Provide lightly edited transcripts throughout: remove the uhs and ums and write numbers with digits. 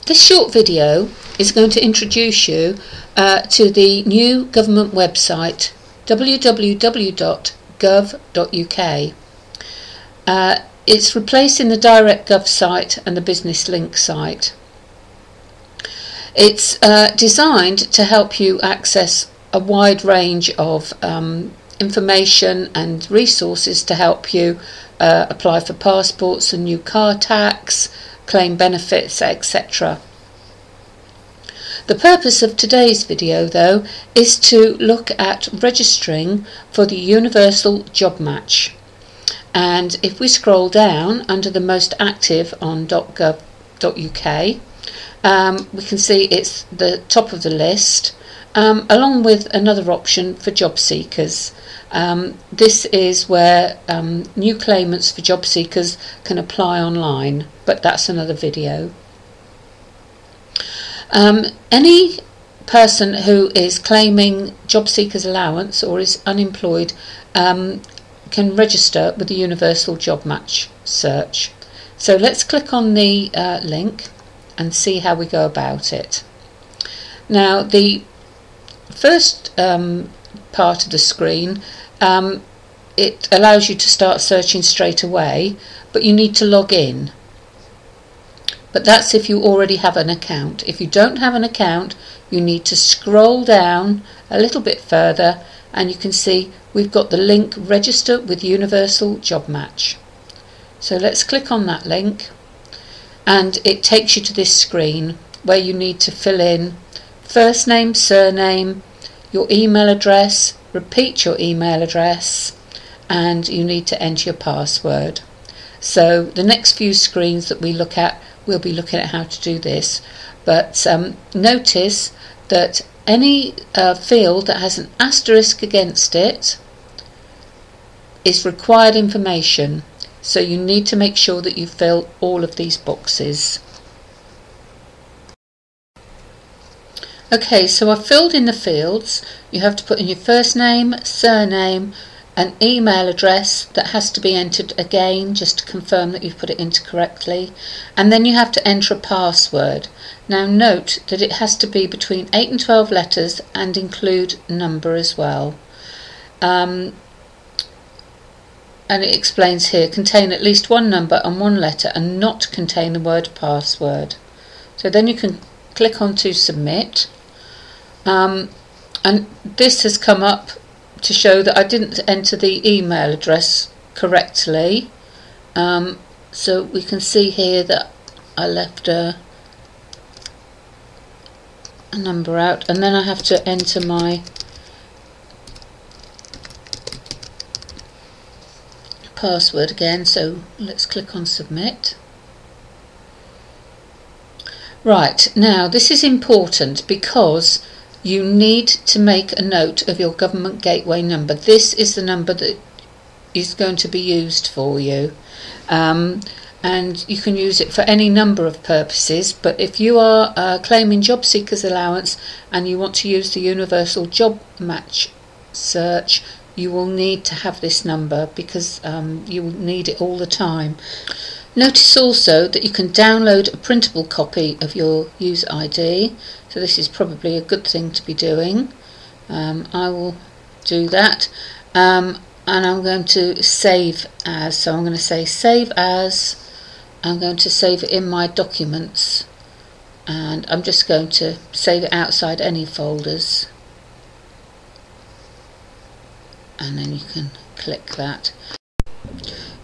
This short video is going to introduce you to the new government website www.gov.uk. It's replacing the DirectGov site and the Business Link site. It's designed to help you access a wide range of information and resources to help you apply for passports and new car tax, claim benefits, etc. The purpose of today's video, though, is to look at registering for the Universal Job Match. And if we scroll down under the most active on .gov.uk, we can see it's the top of the list, along with another option for job seekers. This is where new claimants for job seekers can apply online, but that's another video. Any person who is claiming job seekers allowance or is unemployed can register with the Universal Job Match search. So let's click on the link and see how we go about it. Now, the first part of the screen, it allows you to start searching straight away, but you need to log in. But that's if you already have an account. If you don't have an account, you need to scroll down a little bit further and you can see we've got the link Register with Universal Job Match. So let's click on that link and it takes you to this screen where you need to fill in first name, surname, your email address, repeat your email address, and you need to enter your password. So the next few screens that we look at, we'll be looking at how to do this, but notice that any field that has an asterisk against it is required information, so you need to make sure that you fill all of these boxes. Okay, so I've filled in the fields. You have to put in your first name, surname, an email address that has to be entered again just to confirm that you've put it into correctly, and then you have to enter a password. Now note that it has to be between 8 and 12 letters and include number as well. And it explains here, contain at least one number and one letter and not contain the word password. So then you can click on to submit, and this has come up to show that I didn't enter the email address correctly. So we can see here that I left a number out, and then I have to enter my password again. So let's click on submit. Right, now this is important because you need to make a note of your government gateway number. This is the number that is going to be used for you, and you can use it for any number of purposes, but if you are claiming job seekers allowance and you want to use the Universal Job Match search, you will need to have this number because you will need it all the time. Notice also that you can download a printable copy of your user ID, so this is probably a good thing to be doing. I will do that, and I'm going to save as, so I'm going to say save as. I'm going to save it in my documents, and I'm just going to save it outside any folders, and then you can click that.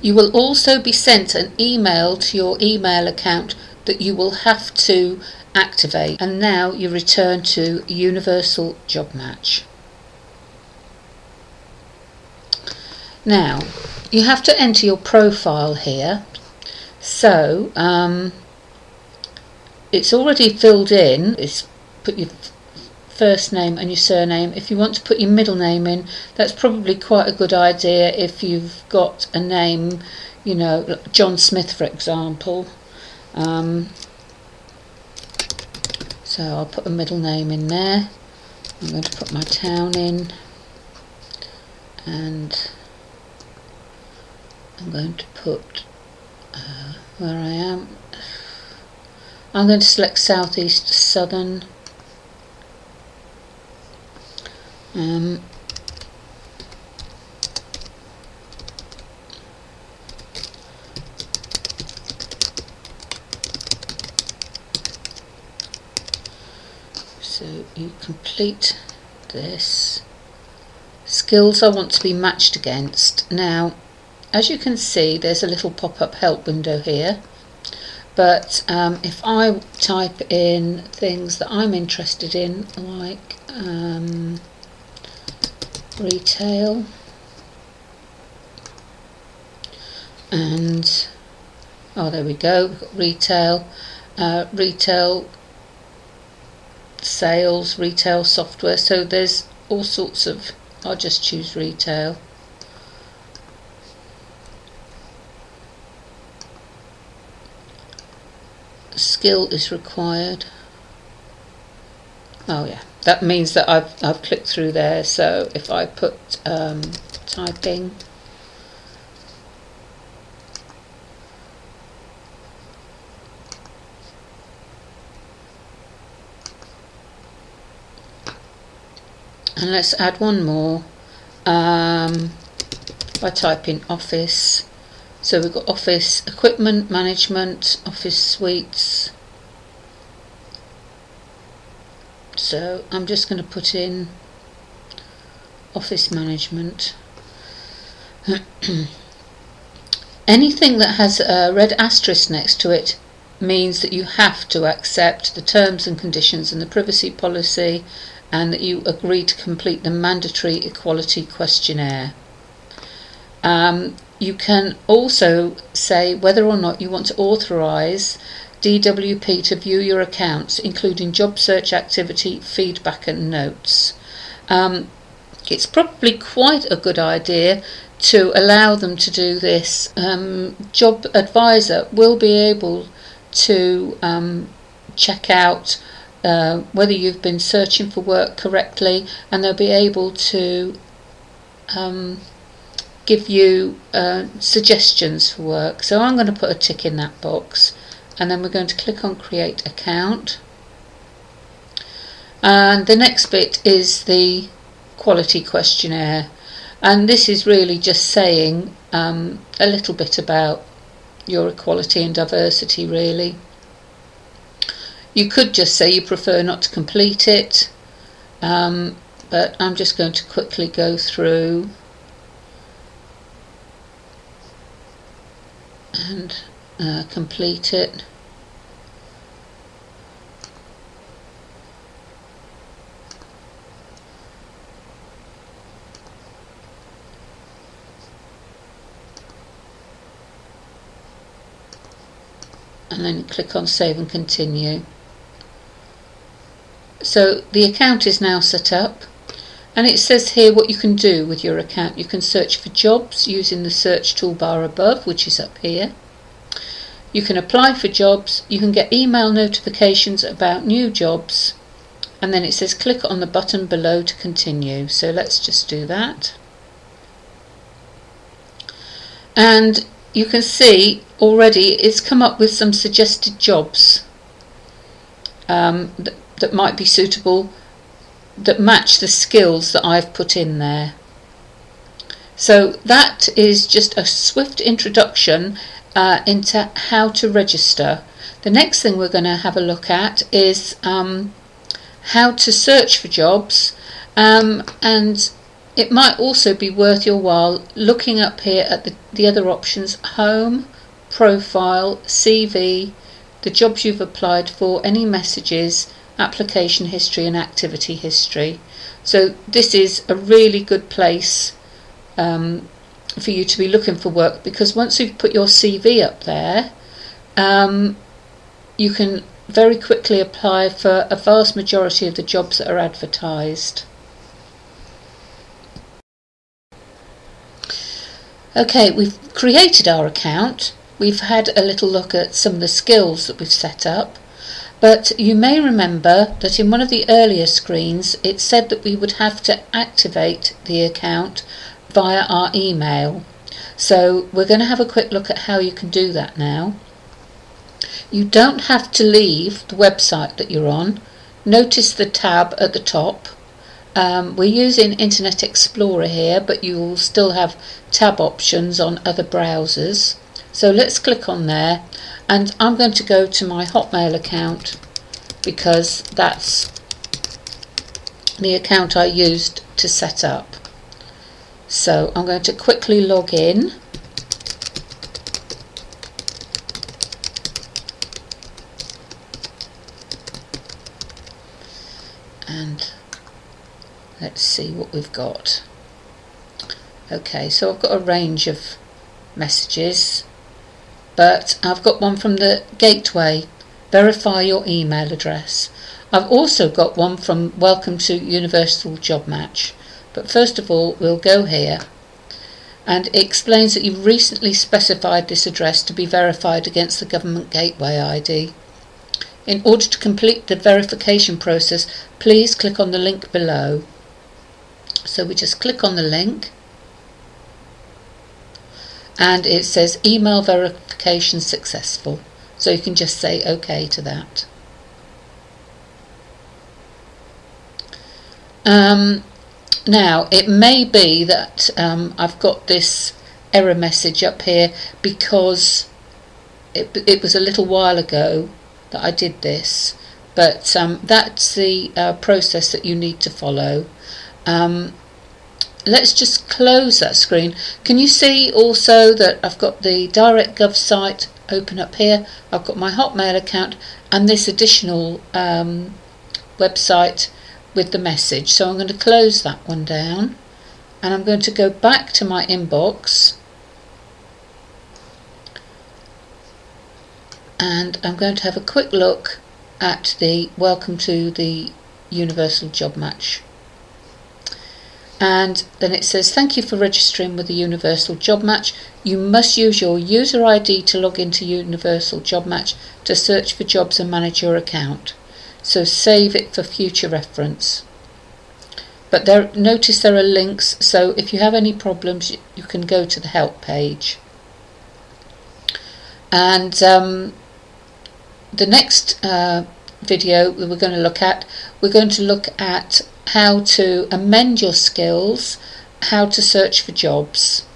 You will also be sent an email to your email account that you will have to activate, and now you return to Universal Job Match. Now you have to enter your profile here, so it's already filled in. It's put your first name and your surname. If you want to put your middle name in, that's probably quite a good idea if you've got a name, you know, like John Smith for example. So I'll put a middle name in there. I'm going to put my town in, and I'm going to put where I am. I'm going to select South East Southern. So you complete this. Skills I want to be matched against. Now, as you can see, there's a little pop-up help window here, but if I type in things that I'm interested in, like retail, and there we go, we've got retail, retail sales, retail software, so there's all sorts of, I'll just choose retail. Skill is required. Oh yeah, that means that I've clicked through there, so if I put typing, and let's add one more by typing office. So we've got office equipment management, office suites. So I'm just going to put in office management. Anything that has a red asterisk next to it means that you have to accept the terms and conditions and the privacy policy, and that you agree to complete the mandatory equality questionnaire. You can also say whether or not you want to authorise DWP to view your accounts, including job search activity, feedback and notes. It's probably quite a good idea to allow them to do this. Job Advisor will be able to check out whether you've been searching for work correctly, and they'll be able to give you suggestions for work. So I'm going to put a tick in that box, and then we're going to click on create account, and the next bit is the quality questionnaire, and this is really just saying a little bit about your equality and diversity really. You could just say you prefer not to complete it, but I'm just going to quickly go through and complete it. And then click on save and continue. So the account is now set up, and it says here what you can do with your account. You can search for jobs using the search toolbar above, which is up here. You can apply for jobs, you can get email notifications about new jobs, and then it says click on the button below to continue. So let's just do that. And you can see already it's come up with some suggested jobs that might be suitable, that match the skills that I've put in there. So that is just a swift introduction into how to register. The next thing we're going to have a look at is how to search for jobs, and it might also be worth your while looking up here at the other options: home, profile, CV, the jobs you've applied for, any messages, application history and activity history. So this is a really good place for you to be looking for work, because once you've put your CV up there, you can very quickly apply for a vast majority of the jobs that are advertised. Okay, we've created our account. We've had a little look at some of the skills that we've set up, but you may remember that in one of the earlier screens it said that we would have to activate the account via our email. So we're going to have a quick look at how you can do that now. You don't have to leave the website that you're on. Notice the tab at the top. We're using Internet Explorer here, but you'll still have tab options on other browsers. So let's click on there, and I'm going to go to my Hotmail account because that's the account I used to set up. So I'm going to quickly log in. And let's see what we've got. Okay, so I've got a range of messages, but I've got one from the gateway, verify your email address. I've also got one from Welcome to Universal Job Match, but first of all we'll go here, and it explains that you've recently specified this address to be verified against the Government Gateway ID. In order to complete the verification process, please click on the link below. So we just click on the link, and it says email verification successful. So you can just say OK to that. Now it may be that I've got this error message up here because it was a little while ago that I did this, but that's the process that you need to follow. Let's just close that screen. Can you see also that I've got the DirectGov site open up here? I've got my Hotmail account and this additional website with the message. So I'm going to close that one down, and I'm going to go back to my inbox, and I'm going to have a quick look at the Welcome to the Universal Job Match. And then it says, thank you for registering with the Universal Job Match. You must use your user ID to log into Universal Job Match to search for jobs and manage your account. So save it for future reference. But notice there are links, so if you have any problems you can go to the help page. And the next video that we're going to look at how to amend your skills, how to search for jobs.